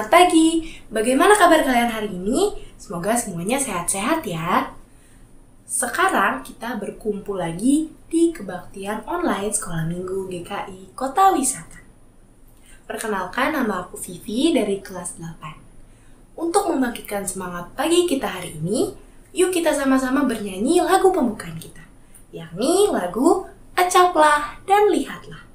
Selamat pagi, bagaimana kabar kalian hari ini? Semoga semuanya sehat-sehat ya. Sekarang kita berkumpul lagi di kebaktian online Sekolah Minggu GKI Kota Wisata. Perkenalkan, nama aku Vivi dari kelas 8. Untuk membangkitkan semangat pagi kita hari ini, yuk kita sama-sama bernyanyi lagu pembukaan kita, yakni lagu Acaplah dan Lihatlah.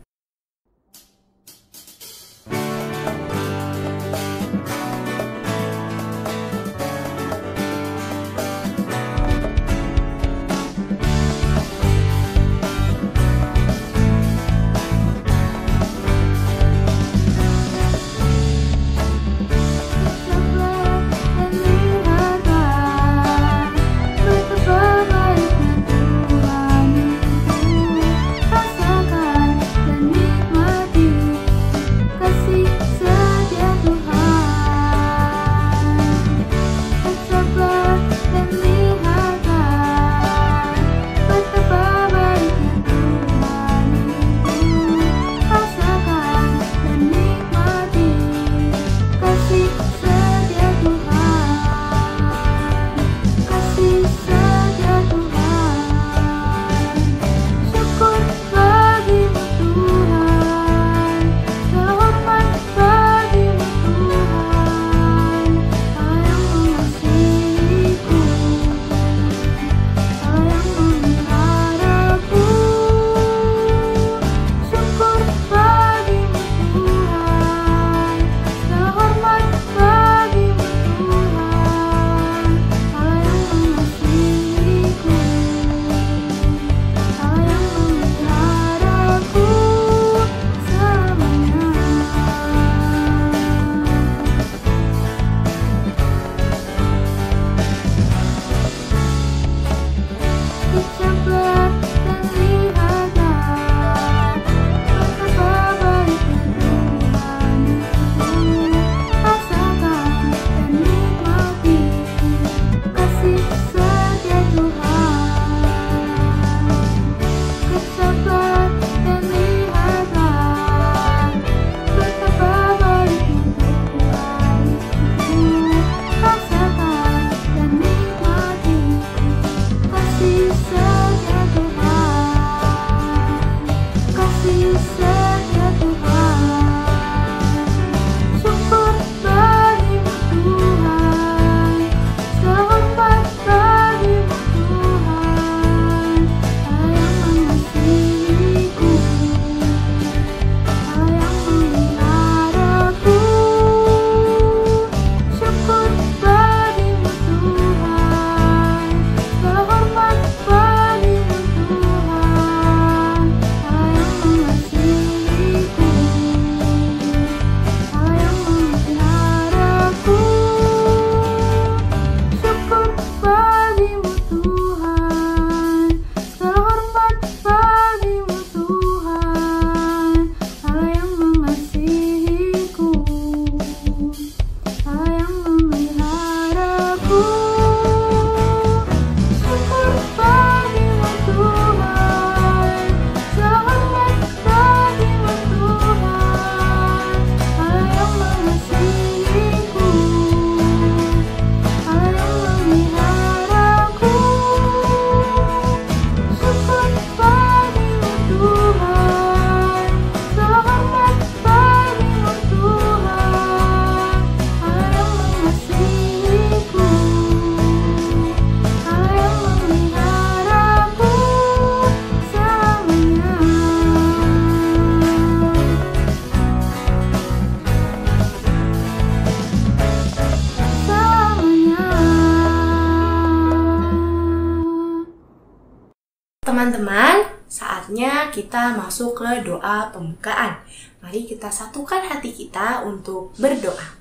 Teman-teman, saatnya kita masuk ke doa pembukaan. Mari kita satukan hati kita untuk berdoa.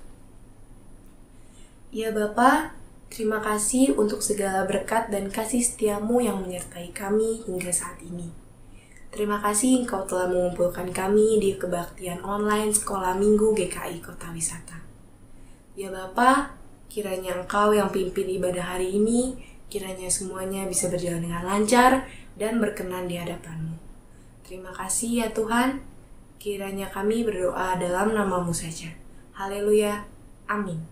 Ya Bapa, terima kasih untuk segala berkat dan kasih setiamu yang menyertai kami hingga saat ini. Terima kasih Engkau telah mengumpulkan kami di kebaktian online Sekolah Minggu GKI Kota Wisata. Ya Bapa, kiranya Engkau yang pimpin ibadah hari ini, kiranya semuanya bisa berjalan dengan lancar dan berkenan di hadapan-Mu. Terima kasih ya Tuhan, kiranya kami berdoa dalam nama-Mu saja. Haleluya, Amin.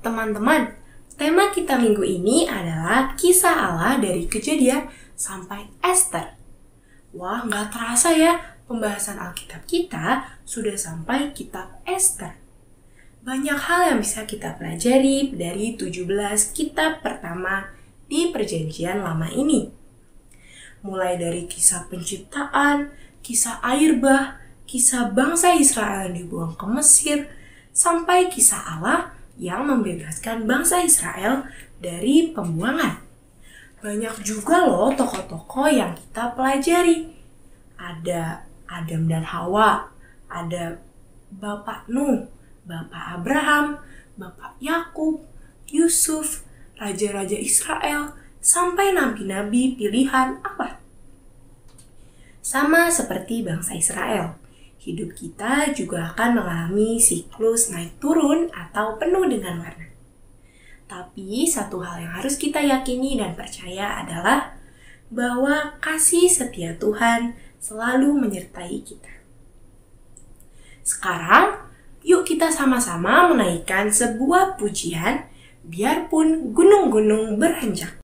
Teman-teman, tema kita minggu ini adalah kisah Allah dari Kejadian sampai Ester. Wah, nggak terasa ya, pembahasan Alkitab kita sudah sampai kitab Ester. Banyak hal yang bisa kita pelajari dari 17 kitab pertama di Perjanjian Lama ini. Mulai dari kisah penciptaan, kisah air bah, kisah bangsa Israel yang dibuang ke Mesir, sampai kisah Allah yang membebaskan bangsa Israel dari pembuangan. Banyak juga loh tokoh-tokoh yang kita pelajari. Ada Adam dan Hawa, ada Bapak Nuh, Bapak Abraham, Bapak Yakub, Yusuf, raja-raja Israel, sampai nabi-nabi pilihan Allah. Sama seperti bangsa Israel, hidup kita juga akan mengalami siklus naik turun atau penuh dengan warna. Tapi satu hal yang harus kita yakini dan percaya adalah bahwa kasih setia Tuhan selalu menyertai kita. Sekarang, yuk kita sama-sama menaikkan sebuah pujian, biarpun gunung-gunung beranjak.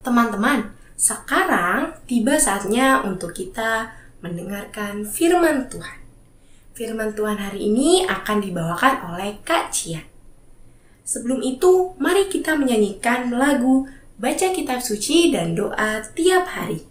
Teman-teman, sekarang tiba saatnya untuk kita mendengarkan firman Tuhan. Firman Tuhan hari ini akan dibawakan oleh Kak Cia. Sebelum itu, mari kita menyanyikan lagu Baca Kitab Suci dan Doa Tiap Hari.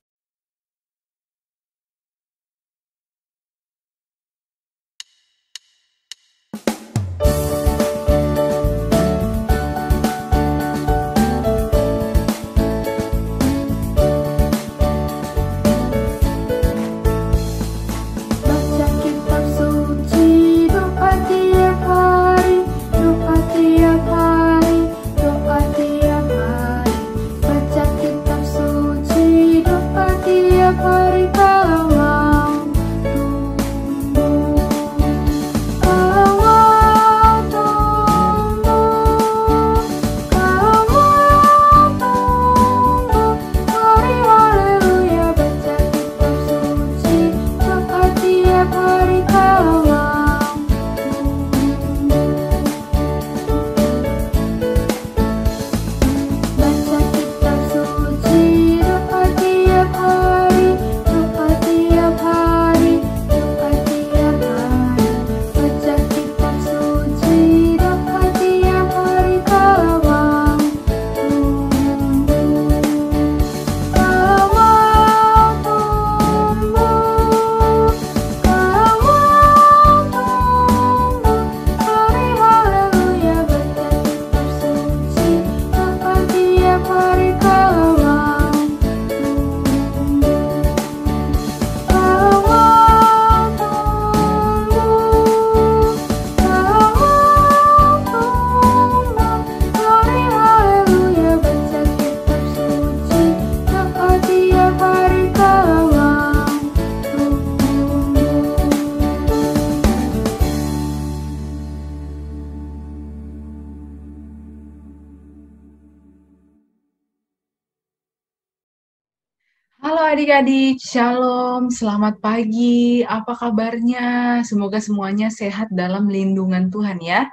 Doa tiap hari, baca kitab suci, doa adik-adik, Shalom, selamat pagi, apa kabarnya? Semoga semuanya sehat dalam lindungan Tuhan ya.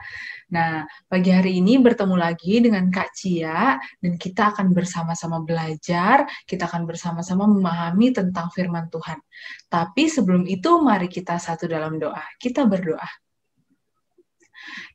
Nah, pagi hari ini bertemu lagi dengan Kak Cia, dan kita akan bersama-sama belajar, kita akan bersama-sama memahami tentang firman Tuhan. Tapi sebelum itu, mari kita satu dalam doa. Kita berdoa.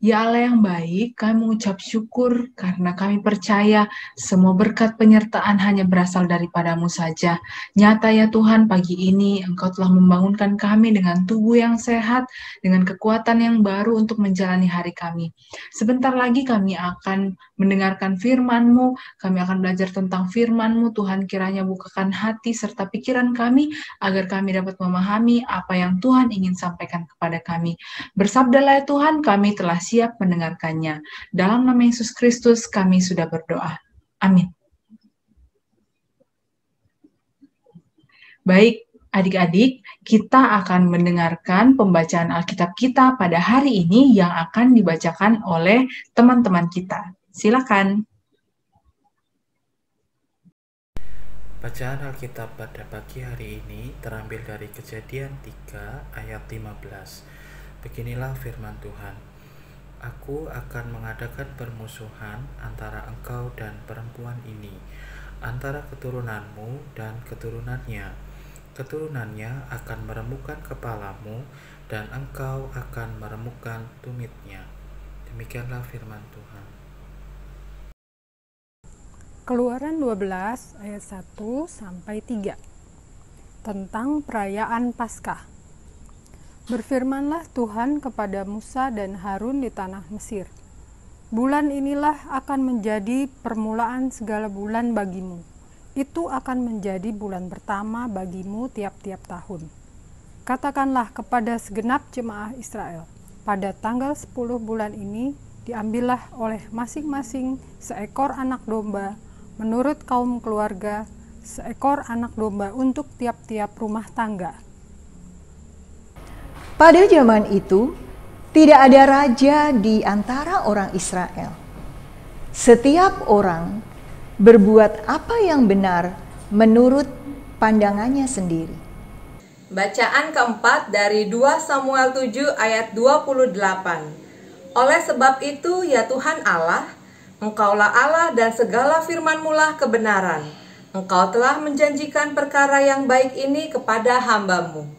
Ya Allah yang baik, kami mengucap syukur karena kami percaya semua berkat penyertaan hanya berasal daripadamu saja. Nyata ya Tuhan, pagi ini Engkau telah membangunkan kami dengan tubuh yang sehat, dengan kekuatan yang baru untuk menjalani hari kami. Sebentar lagi kami akan mendengarkan firman-Mu, kami akan belajar tentang firman-Mu. Tuhan kiranya bukakan hati serta pikiran kami, agar kami dapat memahami apa yang Tuhan ingin sampaikan kepada kami. Bersabdalah ya Tuhan, kami telah siap mendengarkannya. Dalam nama Yesus Kristus kami sudah berdoa. Amin. Baik, adik-adik, kita akan mendengarkan pembacaan Alkitab kita pada hari ini yang akan dibacakan oleh teman-teman kita. Silakan. Bacaan Alkitab pada pagi hari ini terambil dari Kejadian 3 ayat 15. Beginilah firman Tuhan. Aku akan mengadakan permusuhan antara engkau dan perempuan ini, antara keturunanmu dan keturunannya. Keturunannya akan meremukkan kepalamu, dan engkau akan meremukkan tumitnya. Demikianlah firman Tuhan. Keluaran 12 ayat 1 sampai 3 tentang perayaan Paskah. Berfirmanlah Tuhan kepada Musa dan Harun di tanah Mesir. Bulan inilah akan menjadi permulaan segala bulan bagimu. Itu akan menjadi bulan pertama bagimu tiap-tiap tahun. Katakanlah kepada segenap jemaah Israel, pada tanggal 10 bulan ini diambillah oleh masing-masing seekor anak domba menurut kaum keluarga, seekor anak domba untuk tiap-tiap rumah tangga. Pada zaman itu, tidak ada raja di antara orang Israel. Setiap orang berbuat apa yang benar menurut pandangannya sendiri. Bacaan keempat dari 2 Samuel 7 ayat 28. Oleh sebab itu, ya Tuhan Allah, Engkaulah Allah dan segala firman-Mu lah kebenaran. Engkau telah menjanjikan perkara yang baik ini kepada hamba-Mu.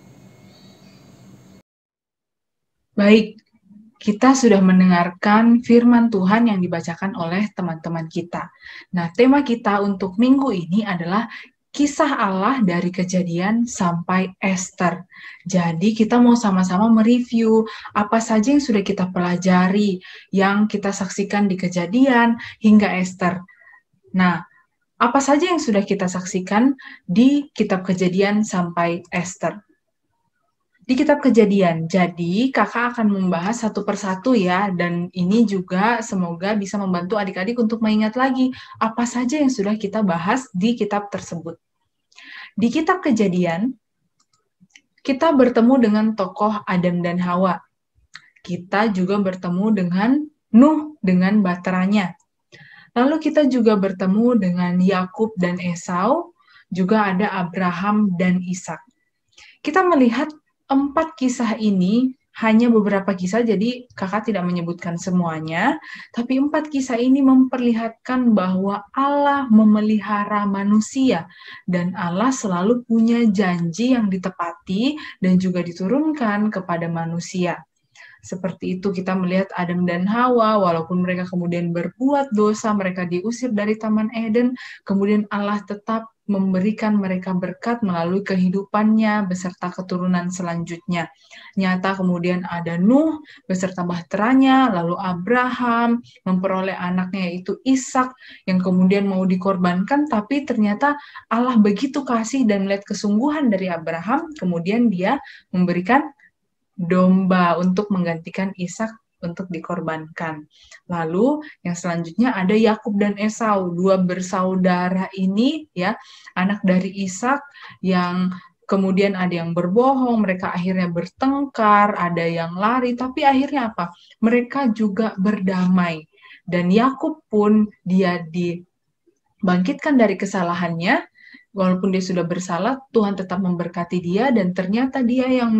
Baik, kita sudah mendengarkan firman Tuhan yang dibacakan oleh teman-teman kita. Nah, tema kita untuk minggu ini adalah kisah Allah dari Kejadian sampai Ester. Jadi kita mau sama-sama mereview apa saja yang sudah kita pelajari, yang kita saksikan di Kejadian hingga Ester. Nah, apa saja yang sudah kita saksikan di kitab Kejadian sampai Ester? Di kitab Kejadian, jadi kakak akan membahas satu persatu ya, dan ini juga semoga bisa membantu adik-adik untuk mengingat lagi apa saja yang sudah kita bahas di kitab tersebut. Di kitab Kejadian, kita bertemu dengan tokoh Adam dan Hawa. Kita juga bertemu dengan Nuh dengan bateranya. Lalu kita juga bertemu dengan Yakub dan Esau, juga ada Abraham dan Ishak. Kita melihat 4 kisah ini, hanya beberapa kisah, jadi kakak tidak menyebutkan semuanya, tapi 4 kisah ini memperlihatkan bahwa Allah memelihara manusia, dan Allah selalu punya janji yang ditepati dan juga diturunkan kepada manusia. Seperti itu kita melihat Adam dan Hawa, walaupun mereka kemudian berbuat dosa, mereka diusir dari Taman Eden, kemudian Allah tetap memberikan mereka berkat melalui kehidupannya beserta keturunan selanjutnya. Nyata kemudian ada Nuh beserta bahteranya, lalu Abraham memperoleh anaknya yaitu Ishak yang kemudian mau dikorbankan, tapi ternyata Allah begitu kasih dan melihat kesungguhan dari Abraham, kemudian dia memberikan domba untuk menggantikan Ishak untuk dikorbankan. Lalu yang selanjutnya ada Yakub dan Esau, 2 bersaudara ini ya, anak dari Ishak yang kemudian ada yang berbohong, mereka akhirnya bertengkar, ada yang lari, tapi akhirnya apa? Mereka juga berdamai. Dan Yakub pun dia dibangkitkan dari kesalahannya, Walaupun dia sudah bersalah, Tuhan tetap memberkati dia dan ternyata dia yang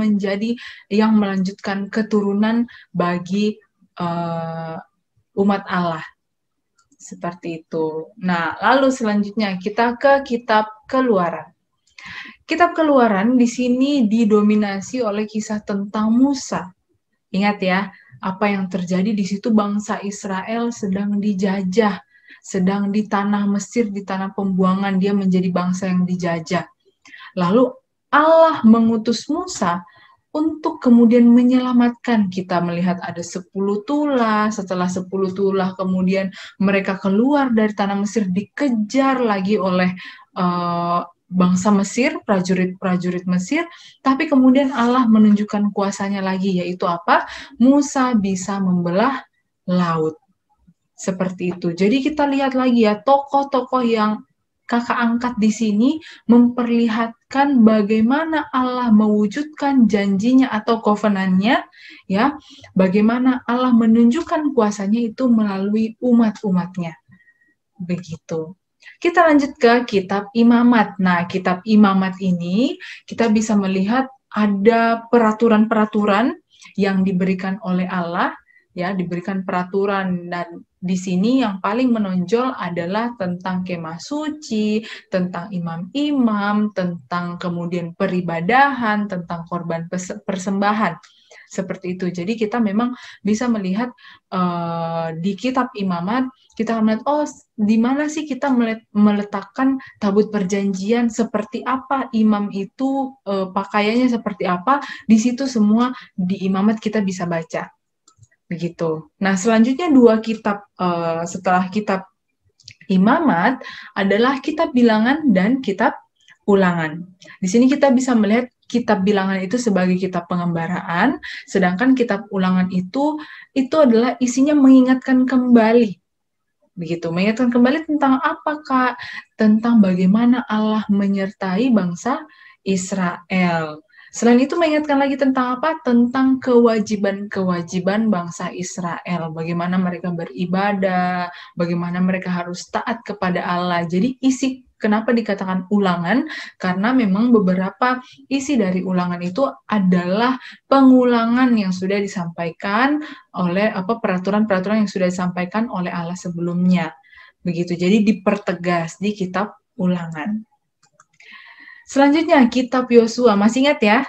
melanjutkan keturunan bagi umat Allah. Seperti itu. Nah, lalu selanjutnya kita ke kitab Keluaran. Kitab Keluaran di sini didominasi oleh kisah tentang Musa. Ingat ya, apa yang terjadi di situ, bangsa Israel sedang dijajah, sedang di tanah Mesir, di tanah pembuangan, dia menjadi bangsa yang dijajah. Lalu Allah mengutus Musa untuk kemudian menyelamatkan. Kita melihat ada 10 tulah, setelah 10 tulah kemudian mereka keluar dari tanah Mesir, dikejar lagi oleh bangsa Mesir, prajurit-prajurit Mesir, tapi kemudian Allah menunjukkan kuasanya lagi, yaitu apa? Musa bisa membelah laut. Seperti itu. Jadi kita lihat lagi ya, tokoh-tokoh yang kakak angkat di sini memperlihatkan bagaimana Allah mewujudkan janjinya atau covenant-nya, ya, bagaimana Allah menunjukkan kuasanya itu melalui umat-umatnya. Begitu. Kita lanjut ke kitab Imamat. Nah, kitab Imamat ini kita bisa melihat ada peraturan-peraturan yang diberikan oleh Allah, ya, diberikan peraturan, dan di sini yang paling menonjol adalah tentang kemah suci, tentang imam-imam, tentang kemudian peribadahan, tentang korban persembahan. Seperti itu. Jadi kita memang bisa melihat di kitab Imamat, kita melihat, oh, di mana sih kita meletakkan tabut perjanjian, seperti apa imam itu, pakaiannya seperti apa, di situ semua di Imamat kita bisa baca. Begitu. Nah, selanjutnya dua kitab setelah kitab Imamat adalah kitab Bilangan dan kitab Ulangan. Di sini kita bisa melihat kitab Bilangan itu sebagai kitab pengembaraan, sedangkan kitab Ulangan itu adalah isinya mengingatkan kembali. Begitu, mengingatkan kembali tentang apa, Kak? Tentang bagaimana Allah menyertai bangsa Israel. Selain itu mengingatkan lagi tentang apa? Tentang kewajiban-kewajiban bangsa Israel. Bagaimana mereka beribadah, bagaimana mereka harus taat kepada Allah. Jadi isi, kenapa dikatakan ulangan? Karena memang beberapa isi dari ulangan itu adalah pengulangan yang sudah disampaikan oleh peraturan-peraturan yang sudah disampaikan oleh Allah sebelumnya. Begitu. Jadi dipertegas di kitab Ulangan. Selanjutnya, kitab Yosua. Masih ingat ya?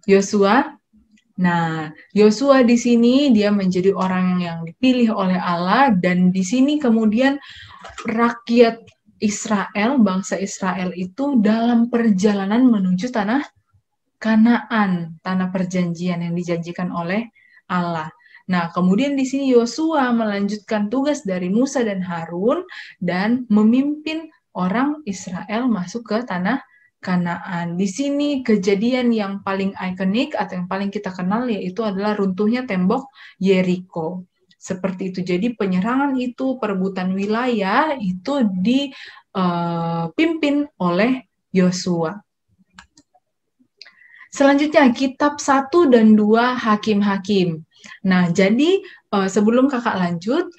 Yosua. Nah, Yosua di sini dia menjadi orang yang dipilih oleh Allah, dan di sini kemudian rakyat Israel, bangsa Israel itu dalam perjalanan menuju tanah Kanaan, tanah perjanjian yang dijanjikan oleh Allah. Nah, kemudian di sini Yosua melanjutkan tugas dari Musa dan Harun dan memimpin orang Israel masuk ke tanah Kanaan. Di sini kejadian yang paling ikonik atau yang paling kita kenal yaitu adalah runtuhnya tembok Yeriko. Seperti itu. Jadi penyerangan itu, perebutan wilayah itu dipimpin oleh Yosua. Selanjutnya kitab 1 dan 2 Hakim-Hakim. Nah, jadi sebelum kakak lanjut,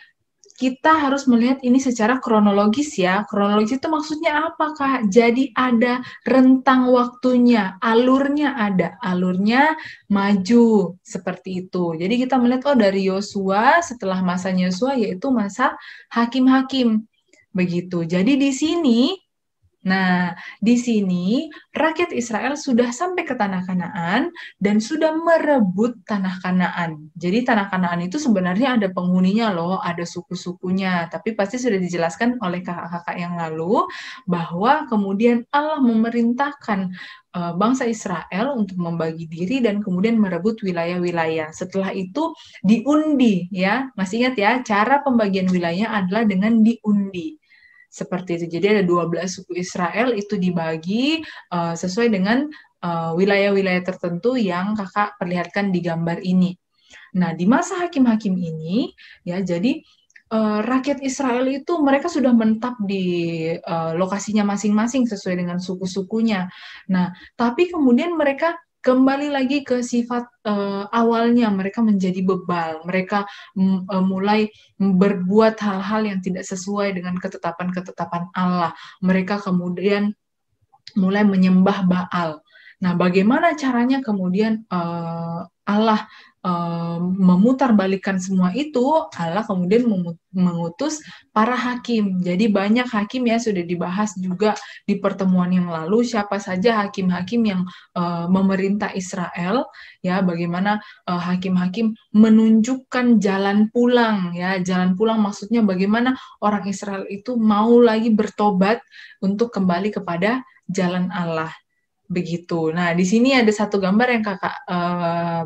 kita harus melihat ini secara kronologis ya. Kronologis itu maksudnya apa, Kak? Jadi ada rentang waktunya, alurnya ada. Alurnya maju, seperti itu. Jadi kita melihat, oh dari Yosua, setelah masanya Yosua, yaitu masa Hakim-Hakim. Begitu. Jadi di sini, rakyat Israel sudah sampai ke tanah Kanaan dan sudah merebut tanah Kanaan. Jadi tanah Kanaan itu sebenarnya ada penghuninya loh, ada suku-sukunya. Tapi pasti sudah dijelaskan oleh kakak-kakak yang lalu bahwa kemudian Allah memerintahkan bangsa Israel untuk membagi diri dan kemudian merebut wilayah-wilayah. Setelah itu diundi ya. Masih ingat ya, cara pembagian wilayahnya adalah dengan diundi. Seperti itu. Jadi ada 12 suku Israel itu dibagi sesuai dengan wilayah-wilayah tertentu yang kakak perlihatkan di gambar ini. Nah, di masa Hakim-Hakim ini, ya, jadi rakyat Israel itu mereka sudah menetap di lokasinya masing-masing sesuai dengan suku-sukunya. Nah, tapi kemudian mereka kembali lagi ke sifat awalnya, mereka menjadi bebal, mereka mulai berbuat hal-hal yang tidak sesuai dengan ketetapan-ketetapan Allah. Mereka kemudian mulai menyembah Baal. Nah, bagaimana caranya kemudian Allah memutarbalikkan semua itu? Allah kemudian mengutus para hakim. Jadi banyak hakim ya, sudah dibahas juga di pertemuan yang lalu, siapa saja hakim-hakim yang memerintah Israel, ya, bagaimana hakim-hakim menunjukkan jalan pulang, ya. Jalan pulang maksudnya bagaimana orang Israel itu mau lagi bertobat untuk kembali kepada jalan Allah. Begitu. Nah, di sini ada satu gambar yang kakak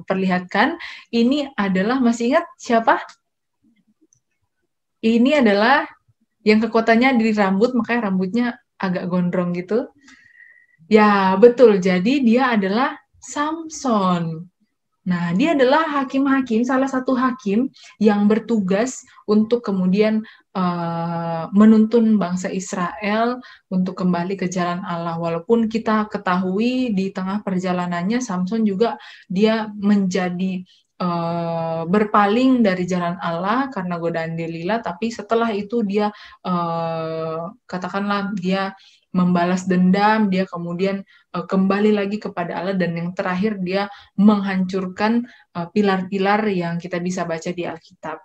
perlihatkan. Ini adalah, masih ingat siapa? Ini adalah yang kekuatannya di rambut, makanya rambutnya agak gondrong gitu. Ya, betul. Jadi dia adalah Samson. Nah, dia adalah hakim-hakim, salah satu hakim yang bertugas untuk kemudian menuntun bangsa Israel untuk kembali ke jalan Allah. Walaupun kita ketahui di tengah perjalanannya, Samson juga dia menjadi berpaling dari jalan Allah karena godaan Delila, tapi setelah itu dia katakanlah dia membalas dendam, dia kemudian kembali lagi kepada Allah, dan yang terakhir dia menghancurkan pilar-pilar yang kita bisa baca di Alkitab.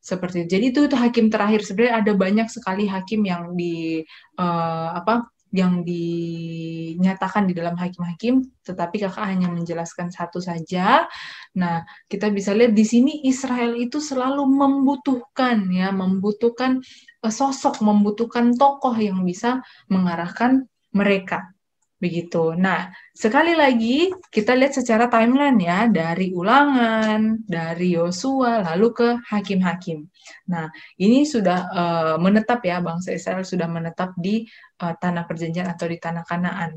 Seperti itu. Jadi itu hakim terakhir. Sebenarnya ada banyak sekali hakim yang yang dinyatakan di dalam hakim-hakim, tetapi kakak hanya menjelaskan satu saja. Nah, kita bisa lihat di sini Israel itu selalu membutuhkan sosok, membutuhkan tokoh yang bisa mengarahkan mereka. Begitu. Nah, sekali lagi kita lihat secara timeline ya, dari Ulangan, dari Yosua, lalu ke hakim-hakim. Nah, ini sudah menetap ya, bangsa Israel sudah menetap di tanah perjanjian atau di tanah Kanaan.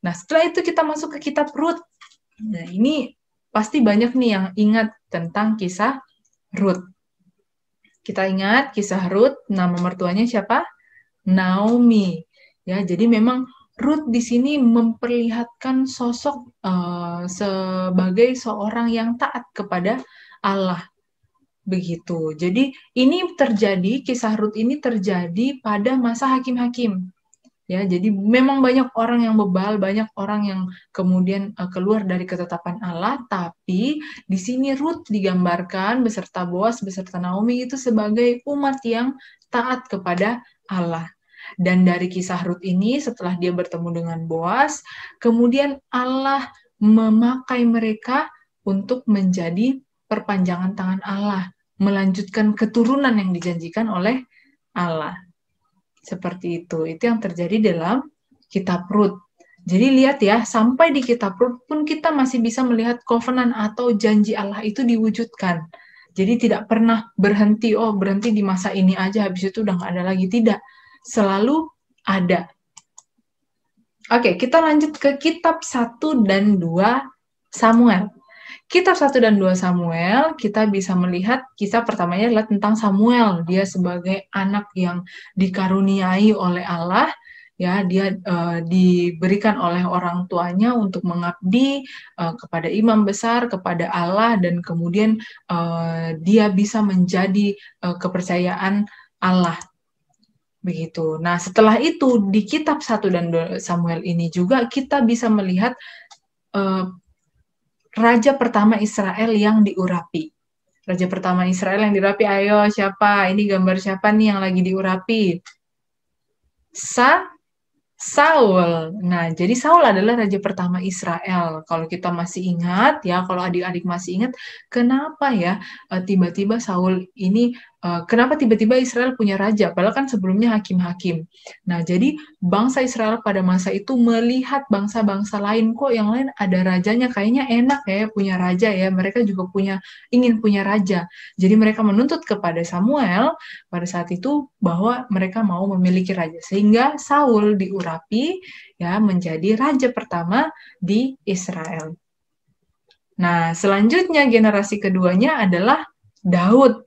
Nah, setelah itu kita masuk ke kitab Rut. Nah, ini pasti banyak nih yang ingat tentang kisah Rut. Kita ingat kisah Rut, nama mertuanya siapa? Naomi. Ya, jadi memang Rut di sini memperlihatkan sosok sebagai seorang yang taat kepada Allah. Begitu. Jadi ini terjadi, kisah Rut ini terjadi pada masa hakim-hakim. Ya, jadi memang banyak orang yang bebal, banyak orang yang kemudian keluar dari ketetapan Allah, tapi di sini Rut digambarkan beserta Boas, beserta Naomi itu sebagai umat yang taat kepada Allah. Dan dari kisah Rut ini, setelah dia bertemu dengan Boas, kemudian Allah memakai mereka untuk menjadi perpanjangan tangan Allah, melanjutkan keturunan yang dijanjikan oleh Allah. Seperti itu yang terjadi dalam kitab Rut. Jadi lihat ya, sampai di kitab Rut pun kita masih bisa melihat covenant atau janji Allah itu diwujudkan. Jadi tidak pernah berhenti di masa ini aja, habis itu udah nggak ada lagi. Tidak, selalu ada. Oke, kita lanjut ke kitab 1 dan 2 Samuel. Kitab 1 dan 2 Samuel, kita bisa melihat kisah pertamanya adalah tentang Samuel. Dia sebagai anak yang dikaruniai oleh Allah, ya, dia diberikan oleh orang tuanya untuk mengabdi kepada imam besar, kepada Allah, dan kemudian dia bisa menjadi kepercayaan Allah. Begitu. Nah, setelah itu di kitab 1 dan 2 Samuel ini juga kita bisa melihat raja pertama Israel yang diurapi. Raja pertama Israel yang diurapi, ayo siapa? Ini gambar siapa nih yang lagi diurapi? Saul. Nah, jadi Saul adalah raja pertama Israel. Kalau kita masih ingat, ya, kalau adik-adik masih ingat, kenapa ya tiba-tiba Saul ini, kenapa tiba-tiba Israel punya raja? Padahal kan sebelumnya hakim-hakim. Nah, jadi bangsa Israel pada masa itu melihat bangsa-bangsa lain, kok yang lain ada rajanya, kayaknya enak ya punya raja ya. Mereka juga ingin punya raja. Jadi mereka menuntut kepada Samuel pada saat itu bahwa mereka mau memiliki raja. Sehingga Saul diurapi ya menjadi raja pertama di Israel. Nah, selanjutnya generasi keduanya adalah Daud.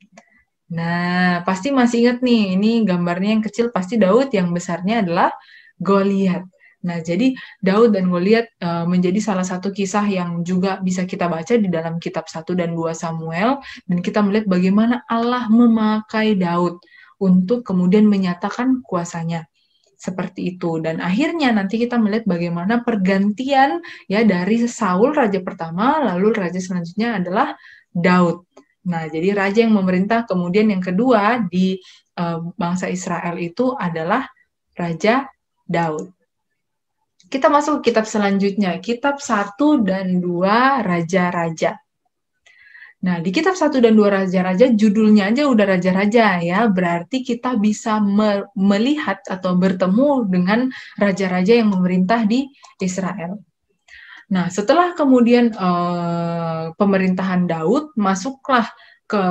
Nah, pasti masih ingat nih, ini gambarnya yang kecil pasti Daud, yang besarnya adalah Goliat. Nah, jadi Daud dan Goliat menjadi salah satu kisah yang juga bisa kita baca di dalam kitab 1 dan 2 Samuel, dan kita melihat bagaimana Allah memakai Daud untuk kemudian menyatakan kuasanya. Seperti itu. Dan akhirnya nanti kita melihat bagaimana pergantian ya dari Saul raja pertama, lalu raja selanjutnya adalah Daud. Nah, jadi raja yang memerintah kemudian yang kedua di bangsa Israel itu adalah Raja Daud. Kita masuk ke kitab selanjutnya, kitab 1 dan 2 Raja-Raja. Nah, di kitab 1 dan 2 Raja-Raja, judulnya aja udah Raja-Raja ya, berarti kita bisa melihat atau bertemu dengan raja-raja yang memerintah di Israel. Nah, setelah kemudian pemerintahan Daud, masuklah ke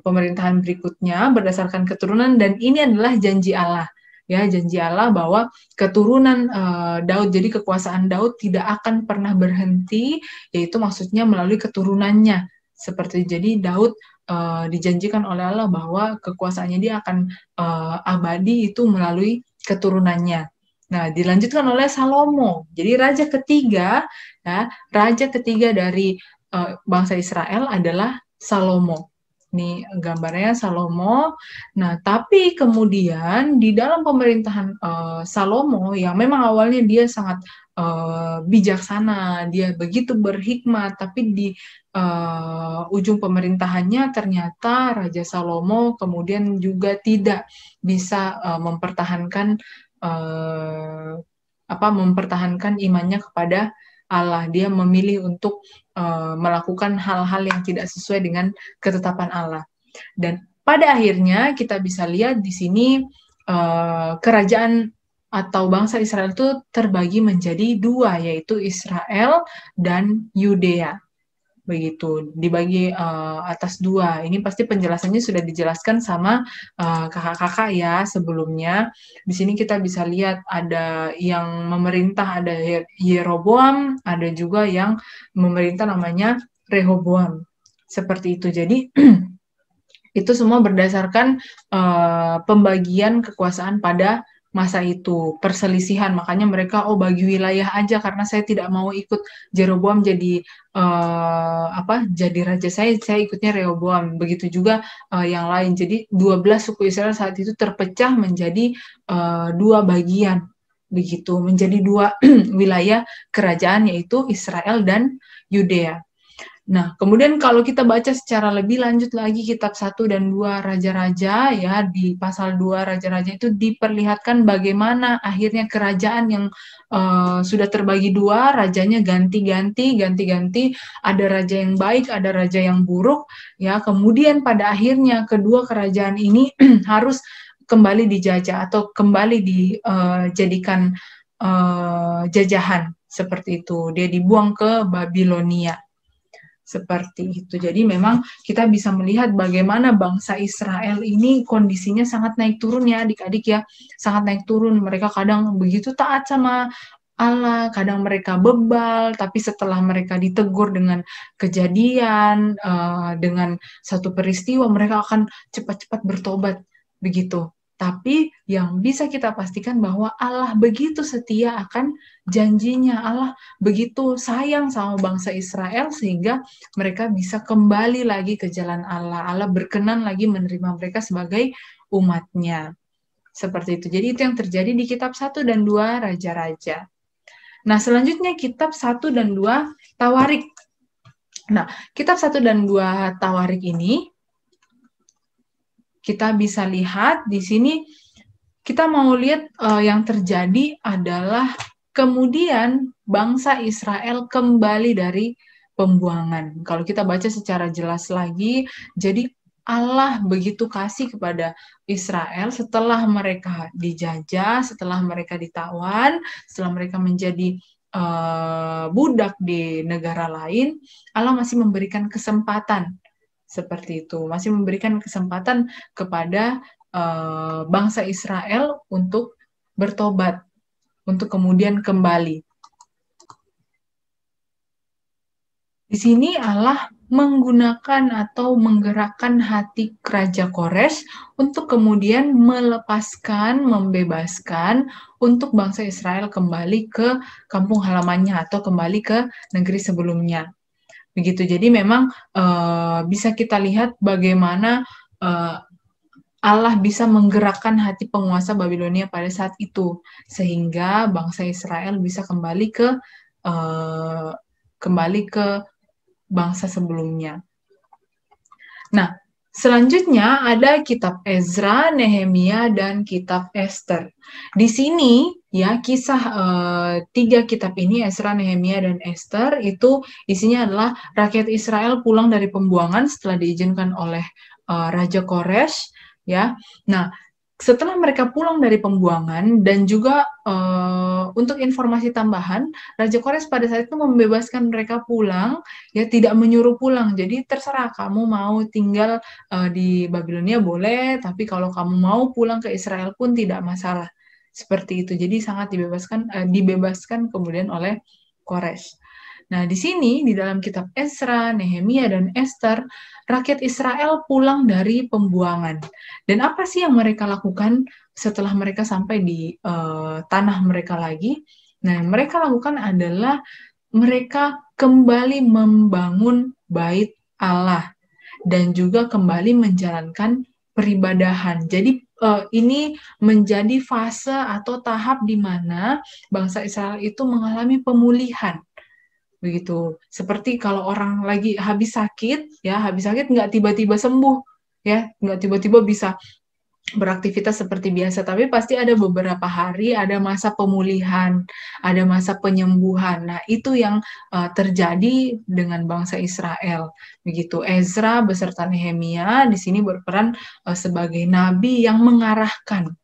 pemerintahan berikutnya berdasarkan keturunan, dan ini adalah janji Allah. Ya, janji Allah bahwa keturunan Daud, jadi kekuasaan Daud tidak akan pernah berhenti, yaitu maksudnya melalui keturunannya. Seperti jadi Daud dijanjikan oleh Allah bahwa kekuasaannya dia akan abadi itu melalui keturunannya. Nah, dilanjutkan oleh Salomo. Jadi raja ketiga dari bangsa Israel adalah Salomo. Ini gambarnya Salomo. Nah, tapi kemudian di dalam pemerintahan Salomo yang memang awalnya dia sangat bijaksana, dia begitu berhikmat, tapi di ujung pemerintahannya ternyata Raja Salomo kemudian juga tidak bisa mempertahankan imannya kepada Allah. Dia memilih untuk melakukan hal-hal yang tidak sesuai dengan ketetapan Allah. Dan pada akhirnya kita bisa lihat di sini kerajaan atau bangsa Israel itu terbagi menjadi dua, yaitu Israel dan Yudea. Begitu, dibagi atas dua. Ini pasti penjelasannya sudah dijelaskan sama kakak-kakak ya sebelumnya. Di sini kita bisa lihat ada yang memerintah, ada Yeroboam, ada juga yang memerintah namanya Rehoboam. Seperti itu. Jadi itu semua berdasarkan pembagian kekuasaan pada masa itu, perselisihan. Makanya mereka bagi wilayah aja, karena saya tidak mau ikut Jeroboam jadi jadi raja, saya ikutnya Rehoboam. Begitu juga yang lain. Jadi 12 suku Israel saat itu terpecah menjadi dua bagian, begitu, menjadi dua wilayah kerajaan, yaitu Israel dan Yudea. Nah, kemudian kalau kita baca secara lebih lanjut lagi kitab 1 dan 2 Raja-Raja ya, di pasal 2 Raja-Raja itu diperlihatkan bagaimana akhirnya kerajaan yang sudah terbagi dua, rajanya ganti-ganti, ada raja yang baik, ada raja yang buruk ya. Kemudian pada akhirnya kedua kerajaan ini harus kembali dijajah atau kembali dijadikan jajahan, seperti itu. Dia dibuang ke Babilonia. Seperti itu. Jadi memang kita bisa melihat bagaimana bangsa Israel ini kondisinya sangat naik turun ya adik-adik ya. Sangat naik turun. Mereka kadang begitu taat sama Allah, kadang mereka bebal, tapi setelah mereka ditegur dengan kejadian, dengan satu peristiwa, mereka akan cepat-cepat bertobat. Begitu. Tapi yang bisa kita pastikan bahwa Allah begitu setia akan janjinya. Allah begitu sayang sama bangsa Israel sehingga mereka bisa kembali lagi ke jalan Allah. Allah berkenan lagi menerima mereka sebagai umatnya. Seperti itu. Jadi itu yang terjadi di kitab 1 dan 2 Raja-Raja. Nah, selanjutnya kitab 1 dan 2 Tawarik. Nah, kitab 1 dan 2 Tawarik ini kita bisa lihat di sini, kita mau lihat yang terjadi adalah kemudian bangsa Israel kembali dari pembuangan. Kalau kita baca secara jelas lagi, jadi Allah begitu kasih kepada Israel setelah mereka dijajah, setelah mereka ditawan, setelah mereka menjadi budak di negara lain, Allah masih memberikan kesempatan. Seperti itu, masih memberikan kesempatan kepada bangsa Israel untuk bertobat, untuk kemudian kembali. Di sini Allah menggunakan atau menggerakkan hati Raja Kores untuk kemudian melepaskan, membebaskan untuk bangsa Israel kembali ke kampung halamannya atau kembali ke negeri sebelumnya. Begitu. Jadi memang bisa kita lihat bagaimana Allah bisa menggerakkan hati penguasa Babilonia pada saat itu, sehingga bangsa Israel bisa kembali ke bangsa sebelumnya. Nah, selanjutnya ada kitab Ezra, Nehemia, dan kitab Ester. Di sini ya kisah 3 kitab ini, Ezra, Nehemia, dan Ester, itu isinya adalah rakyat Israel pulang dari pembuangan setelah diizinkan oleh Raja Koresh, ya. Nah, setelah mereka pulang dari pembuangan, dan juga untuk informasi tambahan, Raja Koresh pada saat itu membebaskan mereka pulang, ya, tidak menyuruh pulang. Jadi terserah kamu mau tinggal di Babilonia boleh, tapi kalau kamu mau pulang ke Israel pun tidak masalah. Seperti itu. Jadi sangat dibebaskan kemudian oleh Koresh. Nah, di sini di dalam kitab Ezra, Nehemia, dan Ester, rakyat Israel pulang dari pembuangan. Dan apa sih yang mereka lakukan setelah mereka sampai di tanah mereka lagi? Nah, yang mereka lakukan adalah mereka kembali membangun bait Allah dan juga kembali menjalankan peribadahan. Jadi ini menjadi fase atau tahap di mana bangsa Israel itu mengalami pemulihan. Begitu. Seperti kalau orang lagi habis sakit nggak tiba-tiba sembuh, ya, nggak tiba-tiba bisa beraktivitas seperti biasa, tapi pasti ada beberapa hari, ada masa pemulihan, ada masa penyembuhan. Nah, itu yang terjadi dengan bangsa Israel. Begitu. Ezra beserta Nehemia di sini berperan sebagai nabi yang mengarahkan.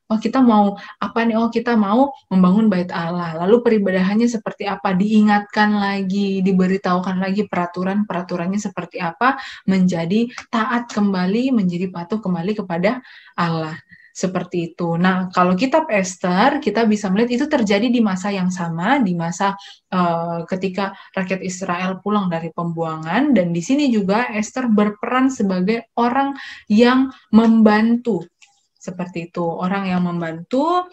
Oh, kita mau apa nih? Oh, kita mau membangun bait Allah. Lalu peribadahannya seperti apa? Diingatkan lagi, diberitahukan lagi peraturan-peraturannya seperti apa, menjadi taat kembali, menjadi patuh kembali kepada Allah. Seperti itu. Nah, kalau kitab Ester, kita bisa melihat itu terjadi di masa yang sama, di masa ketika rakyat Israel pulang dari pembuangan, dan di sini juga Ester berperan sebagai orang yang membantu. Seperti itu, orang yang membantu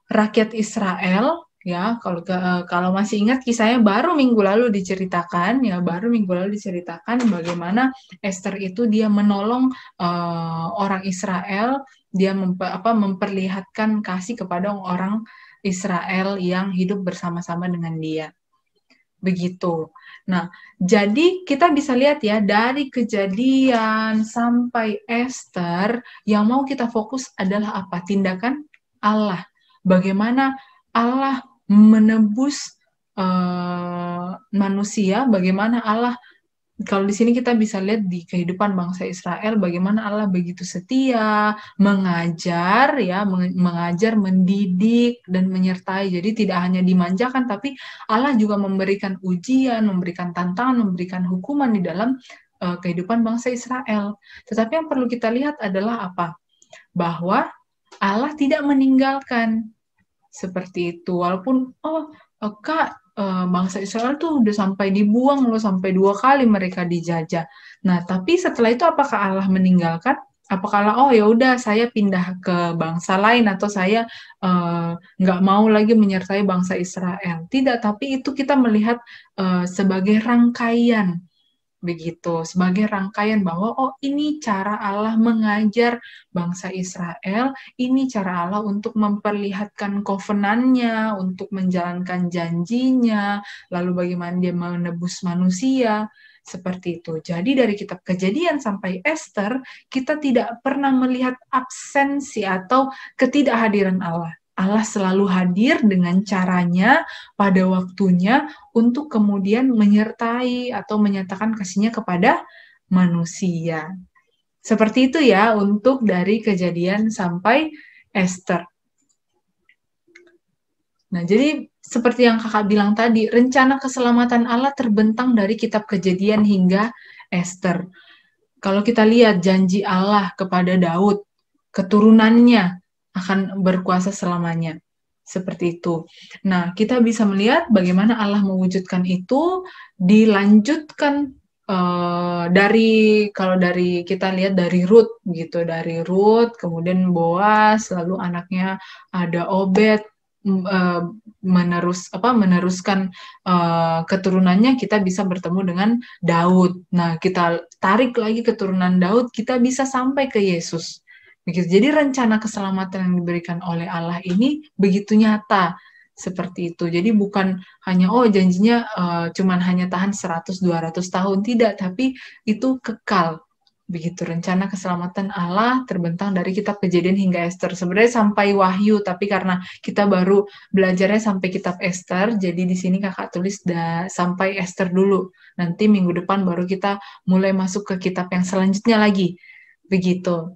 rakyat Israel, ya. Kalau masih ingat kisahnya baru minggu lalu diceritakan bagaimana Ester itu dia menolong orang Israel, dia memperlihatkan kasih kepada orang Israel yang hidup bersama-sama dengan dia. Begitu. Nah, jadi kita bisa lihat ya, dari Kejadian sampai Ester, yang mau kita fokus adalah apa? Tindakan Allah. Bagaimana Allah menebus manusia, bagaimana Allah, kalau di sini kita bisa lihat di kehidupan bangsa Israel, bagaimana Allah begitu setia, mengajar, mendidik, dan menyertai. Jadi tidak hanya dimanjakan, tapi Allah juga memberikan ujian, memberikan tantangan, memberikan hukuman di dalam kehidupan bangsa Israel. Tetapi yang perlu kita lihat adalah apa? Bahwa Allah tidak meninggalkan. Seperti itu. Walaupun, bangsa Israel tuh udah sampai dibuang loh, sampai 2 kali mereka dijajah. Nah, tapi setelah itu apakah Allah meninggalkan? Apakah Allah, ya udah saya pindah ke bangsa lain, atau saya nggak mau lagi menyertai bangsa Israel? Tidak, tapi itu kita melihat sebagai rangkaian. Begitu, sebagai rangkaian bahwa ini cara Allah mengajar bangsa Israel, ini cara Allah untuk memperlihatkan covenant-nya, untuk menjalankan janjinya, lalu bagaimana dia menebus manusia, seperti itu. Jadi dari kitab Kejadian sampai Ester, kita tidak pernah melihat absensi atau ketidakhadiran Allah. Allah selalu hadir dengan caranya pada waktunya untuk kemudian menyertai atau menyatakan kasihnya kepada manusia. Seperti itu ya untuk dari Kejadian sampai Ester. Nah, jadi seperti yang kakak bilang tadi, rencana keselamatan Allah terbentang dari kitab Kejadian hingga Ester. Kalau kita lihat janji Allah kepada Daud, keturunannya akan berkuasa selamanya. Seperti itu. Nah, kita bisa melihat bagaimana Allah mewujudkan itu, dilanjutkan kalau dari kita lihat dari Rut gitu, dari Rut, kemudian Boas, lalu anaknya ada Obed, meneruskan keturunannya, kita bisa bertemu dengan Daud. Nah, kita tarik lagi keturunan Daud, kita bisa sampai ke Yesus. Begitu. Jadi rencana keselamatan yang diberikan oleh Allah ini begitu nyata seperti itu. Jadi bukan hanya janjinya cuman hanya tahan 100-200 tahun, tidak, tapi itu kekal. Begitu rencana keselamatan Allah terbentang dari kitab Kejadian hingga Ester. Sebenarnya sampai Wahyu, tapi karena kita baru belajarnya sampai kitab Ester, jadi di sini kakak tulis sampai Ester dulu. Nanti minggu depan baru kita mulai masuk ke kitab yang selanjutnya lagi. Begitu.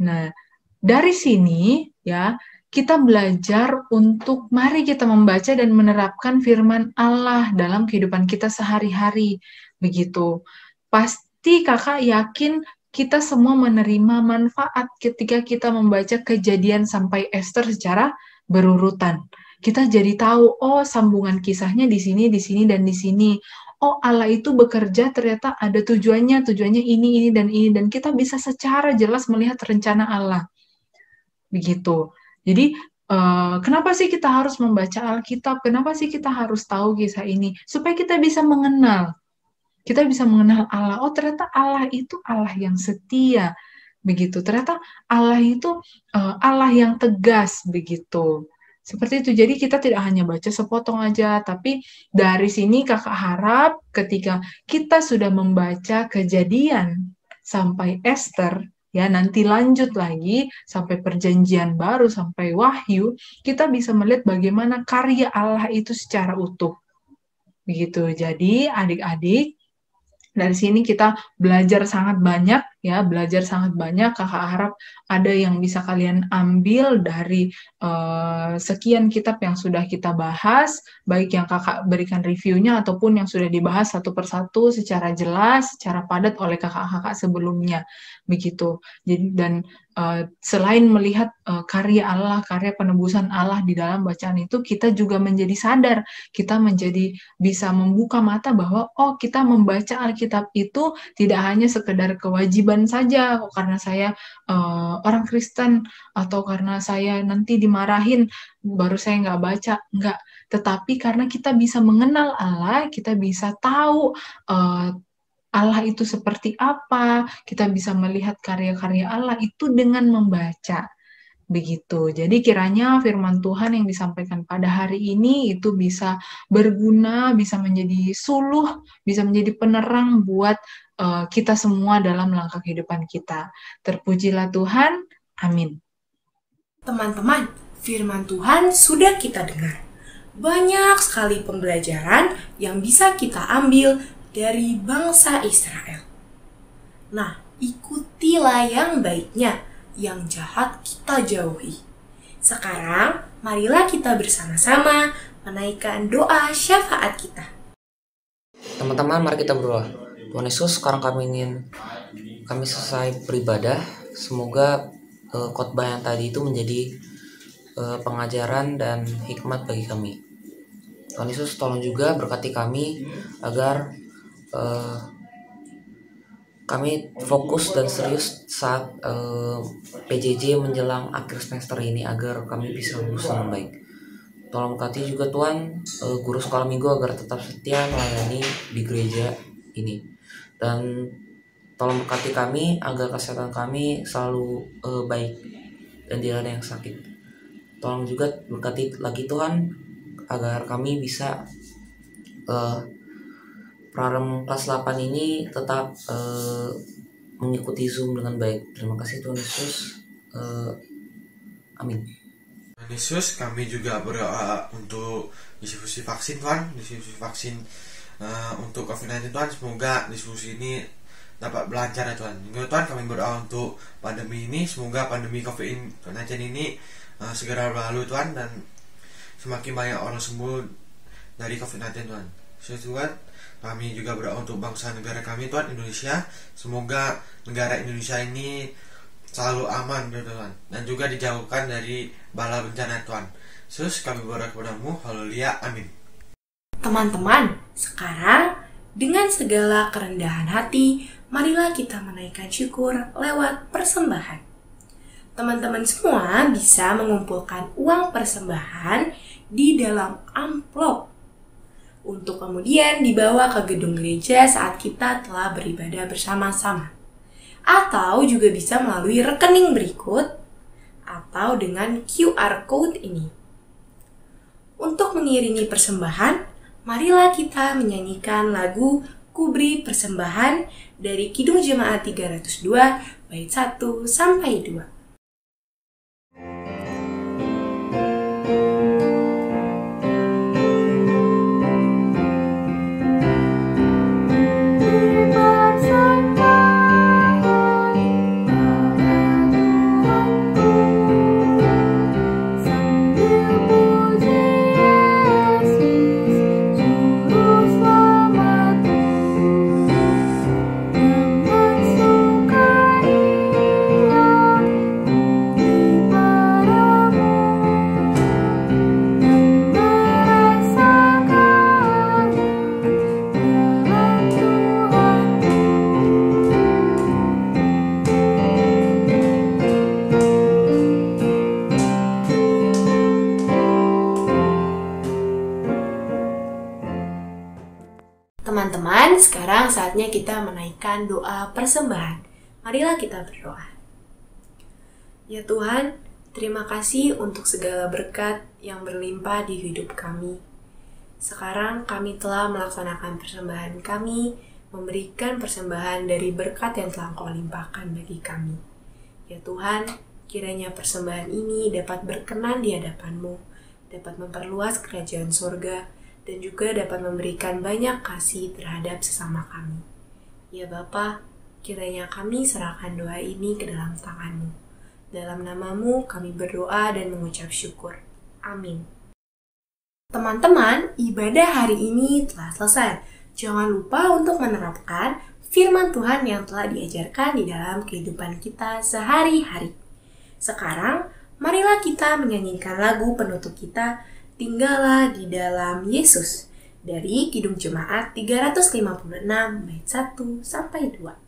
Nah, dari sini ya kita belajar untuk mari kita membaca dan menerapkan firman Allah dalam kehidupan kita sehari-hari. Begitu. Pasti kakak yakin kita semua menerima manfaat ketika kita membaca Kejadian sampai Ester secara berurutan. Kita jadi tahu, sambungan kisahnya di sini, dan di sini. Allah itu bekerja, ternyata ada tujuannya ini, dan kita bisa secara jelas melihat rencana Allah. Begitu. Jadi, kenapa sih kita harus membaca Alkitab? Kenapa sih kita harus tahu kisah ini? Supaya kita bisa mengenal. Kita bisa mengenal Allah. Ternyata Allah itu Allah yang setia. Begitu. Ternyata Allah itu Allah yang tegas. Begitu. Seperti itu. Jadi kita tidak hanya baca sepotong aja. Tapi dari sini kakak harap ketika kita sudah membaca Kejadian sampai Ester, ya nanti lanjut lagi sampai Perjanjian Baru, sampai Wahyu, kita bisa melihat bagaimana karya Allah itu secara utuh. Begitu. Jadi adik-adik, dari sini kita belajar sangat banyak, ya, Kakak harap ada yang bisa kalian ambil dari sekian kitab yang sudah kita bahas, baik yang kakak berikan reviewnya ataupun yang sudah dibahas satu persatu secara jelas, secara padat oleh kakak-kakak sebelumnya, begitu. Jadi dan selain melihat karya Allah, karya penebusan Allah di dalam bacaan itu, kita juga menjadi sadar, kita menjadi bisa membuka mata bahwa kita membaca Alkitab itu tidak hanya sekedar kewajiban saja, karena saya orang Kristen atau karena saya nanti dimarahin baru saya nggak baca, enggak. Tetapi karena kita bisa mengenal Allah, kita bisa tahu Allah itu seperti apa, kita bisa melihat karya-karya Allah itu dengan membaca. Begitu. Jadi kiranya firman Tuhan yang disampaikan pada hari ini itu bisa berguna, bisa menjadi suluh, bisa menjadi penerang buat kita semua dalam langkah kehidupan kita. Terpujilah Tuhan. Amin. Teman-teman, firman Tuhan sudah kita dengar. Banyak sekali pembelajaran yang bisa kita ambil dari bangsa Israel. Nah, ikutilah yang baiknya, yang jahat kita jauhi. Sekarang, marilah kita bersama-sama menaikkan doa syafaat kita. Teman-teman, mari kita berdoa. Tuhan Yesus, sekarang kami selesai beribadah. Semoga khotbah yang tadi itu menjadi pengajaran dan hikmat bagi kami. Tuhan Yesus, tolong juga berkati kami agar kami fokus dan serius saat PJJ menjelang akhir semester ini agar kami bisa lulus dengan baik. Tolong berkati juga Tuhan guru sekolah minggu agar tetap setia melayani di gereja ini. Dan tolong berkati kami agar kesehatan kami selalu baik dan tidak ada yang sakit. Tolong juga berkati lagi Tuhan agar kami bisa Prarem kelas 8 ini tetap mengikuti Zoom dengan baik. Terima kasih Tuhan Yesus. Amin. Tuhan Yesus, kami juga berdoa untuk distribusi vaksin Tuhan, untuk COVID-19 Tuhan. Semoga distribusi ini dapat berlancar ya Tuhan. Juga Tuhan, kami berdoa untuk pandemi ini, semoga pandemi COVID-19 ini segera berlalu Tuhan, dan semakin banyak orang sembuh dari COVID-19 Tuhan. Tuhan, kami juga berdoa untuk bangsa negara kami Tuhan, Indonesia. Semoga negara Indonesia ini selalu aman Tuhan, dan juga dijauhkan dari bala bencana Tuhan. Yesus, kami berdoa kepadamu. Haleluya. Amin. Teman-teman, sekarang dengan segala kerendahan hati, marilah kita menaikkan syukur lewat persembahan. Teman-teman semua bisa mengumpulkan uang persembahan di dalam amplop untuk kemudian dibawa ke gedung gereja saat kita telah beribadah bersama-sama. Atau juga bisa melalui rekening berikut atau dengan QR Code ini. Untuk mengiringi persembahan, marilah kita menyanyikan lagu Kuberi Persembahan dari Kidung Jemaat 302 bait 1 sampai 2. Teman-teman, sekarang saatnya kita menaikkan doa persembahan. Marilah kita berdoa. Ya Tuhan, terima kasih untuk segala berkat yang berlimpah di hidup kami. Sekarang kami telah melaksanakan persembahan kami, memberikan persembahan dari berkat yang telah Engkau limpahkan bagi kami. Ya Tuhan, kiranya persembahan ini dapat berkenan di hadapan-Mu, dapat memperluas kerajaan surga, dan juga dapat memberikan banyak kasih terhadap sesama kami. Ya Bapa, kiranya kami serahkan doa ini ke dalam tangan-Mu. Dalam nama-Mu kami berdoa dan mengucap syukur. Amin. Teman-teman, ibadah hari ini telah selesai. Jangan lupa untuk menerapkan firman Tuhan yang telah diajarkan di dalam kehidupan kita sehari-hari. Sekarang, marilah kita menyanyikan lagu penutup kita, Tinggallah di dalam Yesus, dari Kidung Jemaat 356 bait 1 sampai 2.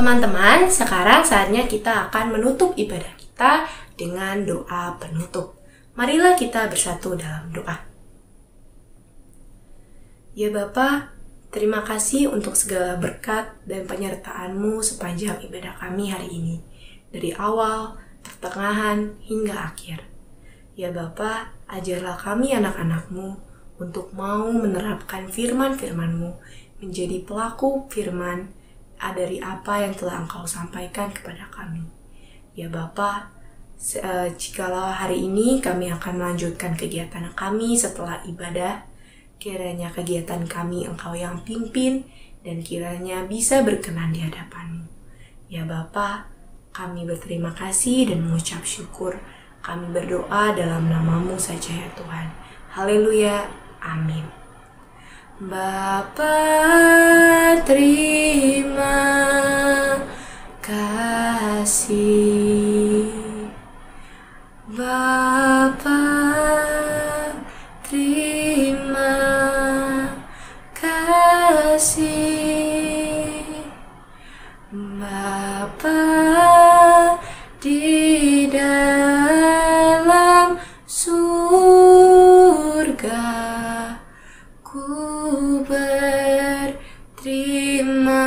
Teman-teman, sekarang saatnya kita akan menutup ibadah kita dengan doa penutup. Marilah kita bersatu dalam doa. Ya Bapa, terima kasih untuk segala berkat dan penyertaan-Mu sepanjang ibadah kami hari ini, dari awal, pertengahan, hingga akhir. Ya Bapa, ajarlah kami anak-anak-Mu untuk mau menerapkan firman-firman-Mu, menjadi pelaku firman dari apa yang telah Engkau sampaikan kepada kami. Ya Bapa, jikalau hari ini kami akan melanjutkan kegiatan kami setelah ibadah, kiranya kegiatan kami Engkau yang pimpin dan kiranya bisa berkenan di hadapan-Mu. Ya Bapa, kami berterima kasih dan mengucap syukur. Kami berdoa dalam nama-Mu saja ya Tuhan. Haleluya. Amin. Bapa, terima kasih. Bapa, terima kasih. Bapa di dalam surga, ku berterima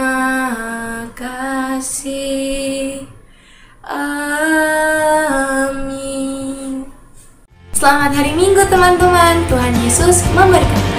kasih. Amin. Selamat hari Minggu teman-teman. Tuhan Yesus memberkati.